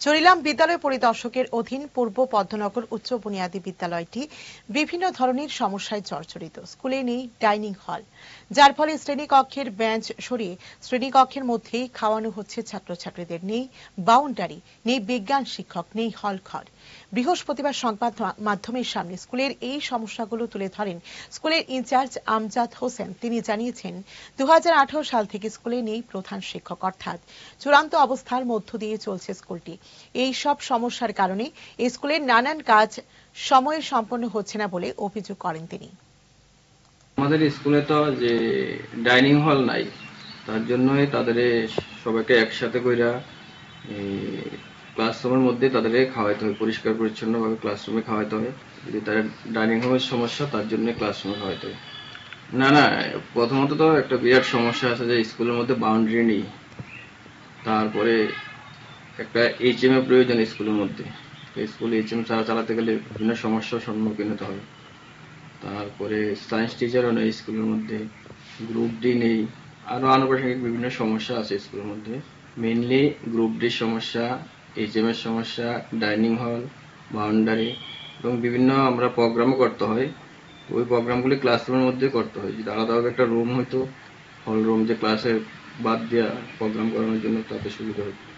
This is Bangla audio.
চরিলাম বিদ্যালয় পরিদর্শকের অধীন পূর্ব পদ্মনগর উচ্চ বুনিয়াদী বিদ্যালয়টি বিভিন্ন ধরনের সমস্যায় জর্জরিত। স্কুলে নেই ডাইনিং হল, যার ফলে শ্রেণীকক্ষের বেঞ্চ সরিয়ে শ্রেণীকক্ষের মধ্যেই খাওয়ানো হচ্ছে ছাত্রছাত্রীদের। নেই বাউন্ডারি, নেই বিজ্ঞান শিক্ষক, নেই হল ঘর। বৃহস্পতিবার সংবাদ মাধ্যমের সামনে স্কুলের এই সমস্যাগুলো তুলে ধরেন স্কুলের ইনচার্জ আমজাদ হোসেন। তিনি জানিয়েছেন, 2018 সাল থেকে স্কুলে নেই প্রধান শিক্ষক, অর্থাৎ চূড়ান্ত অবস্থার মধ্য দিয়ে চলছে স্কুলটি। এই সব সমস্যার কারণে এই স্কুলের নানান কাজ সময়ে সম্পন্ন হচ্ছে না বলে অভিযোগ করেন তিনি। আমাদের স্কুলে তো যে ডাইনিং হল নাই, তার জন্যই তাদের সবাইকে একসাথে কইরা ক্লাসরুমের মধ্যে তাদের খাওয়াইতে হয়, পরিষ্কার পরিচ্ছন্নভাবে ক্লাসরুমে খাওয়াইতে হয়। যদি তাদের ডাইনিং হলের সমস্যা, তার জন্য ক্লাসরুমে খাওয়াইতে হয়। না, প্রথমত তো একটা বিরাট সমস্যা আছে যে স্কুলের মধ্যে বাউন্ডারি নেই। তারপরে একটা HM এর প্রয়োজন স্কুলের মধ্যে। স্কুলে HM ছাড়া চালাতে গেলে বিভিন্ন সমস্যার সম্মুখীন হতে হয়। তারপরে সায়েন্স টিচারও নেই স্কুলের মধ্যে, গ্রুপ ডি নেই, আরো আনুষঙ্গিক বিভিন্ন সমস্যা আছে স্কুলের মধ্যে। মেইনলি গ্রুপ ডি সমস্যা, HM এর সমস্যা, ডাইনিং হল, বাউন্ডারি এবং বিভিন্ন আমরা প্রোগ্রামও করতে হয়। ওই প্রোগ্রামগুলি ক্লাসরুমের মধ্যে করতে হয়। যদি আলাদাভাবে একটা রুম হইতো, হল রুম, যে ক্লাসের বাদ দেওয়া প্রোগ্রাম করানোর জন্য, তাতে সুবিধা হতো।